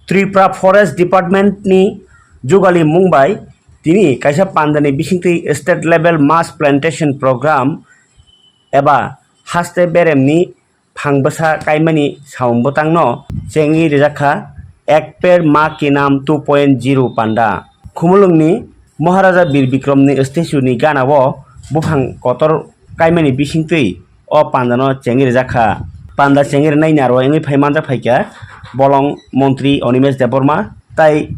Tripura Forest Department ni Jugali Mumbai tini kaisa pandani bisingtui state level mass plantation program eba haste berem ni phangbasa kaimani Samung Butang no Chengwi Rwkha ek per ma ki nam 2.0 panda Khumulwngo ni Maharaja Bir Bikram ni statue ni gana wo Buphang kotor kaimani bisingtui o panda no Chengwi Rwkha panda Chengwi nai naro engui phaimanja phaikya bolong Montri Onimesh Deborma tai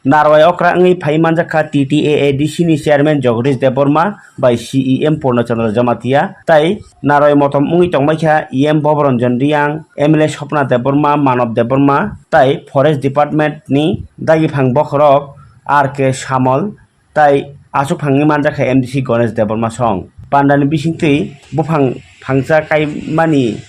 narwai okra ngui phaimanja kha TTAADC ni chairman Jagdish Deborma by CEM Purnachandra Jamatia tai narwai motom ngui tongmaikha EM Bobronjon Riang MLA Sopna Deborma Manav Deborma tai Forest Department ni Dagiphang Bokhrok RK Samol tai Asukphangni manjakha MDC Ganesh Deborma song pandani bisingtui Buphang phangsa kaimani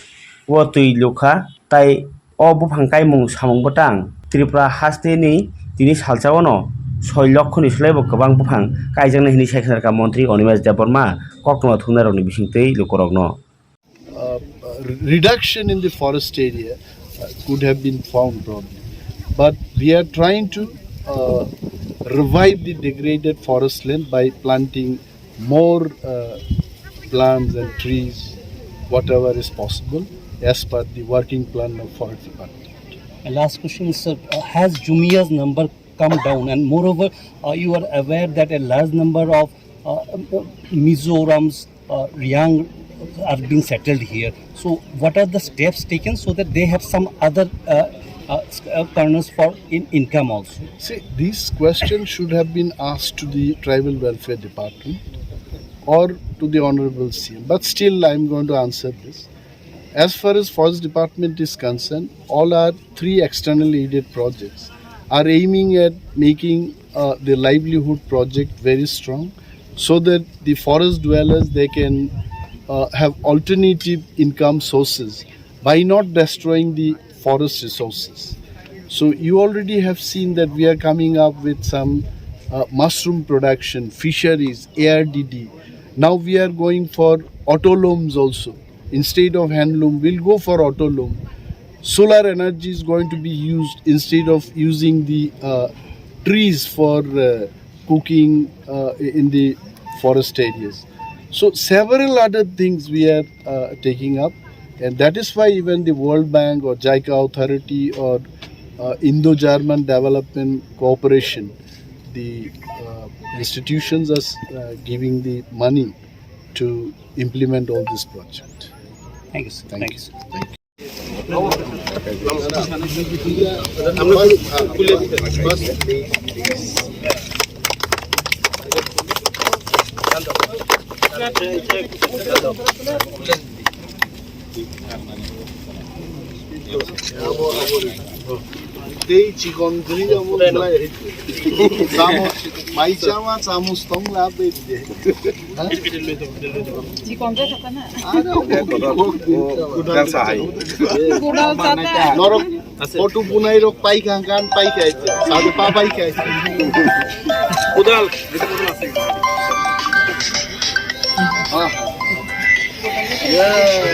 wo tui lukha tai o Buphang Kaimung Samung Butang Tripura haste ni tini Salsao no 6 লক্ষ ni slebo kwbang buphang kaijaknai hini Saikharka Montri Onimesh Deborma kokno thungnarokni bisingtui lukorokno reduction in the forest area could have been found probably, but we are trying to revive the degraded forest land by planting more plants and trees, whatever is possible, as per the working plan of Forest Department. And last question is, sir, has Jumia's number come down? And moreover, you are aware that a large number of Mizorams, Riang are being settled here. So what are the steps taken so that they have some other corners for income also? See, these questions should have been asked to the Tribal Welfare Department or to the Honorable CM. But still, I am going to answer this. As far as Forest Department is concerned, all our 3 externally aided projects are aiming at making the livelihood project very strong, so that the forest dwellers, they can have alternative income sources by not destroying the forest resources. So you already have seen that we are coming up with some mushroom production, fisheries, ARDD. Now we are going for autolomes also. Instead of handloom, we'll go for autoloom. Solar energy is going to be used instead of using the trees for cooking in the forest areas. So several other things we are taking up, and that is why even the World Bank or JICA Authority or Indo-German Development Cooperation, the institutions are giving the money to implement all this project. Thank you, sir. Thank you. Thank you. Tei chikon dri amo lai samo mai chama samo stong la be de chikon ja thakana kudal sai kudal chata norok photo bunai rok pai kan pai kai sadu pa pai kai kudal yeah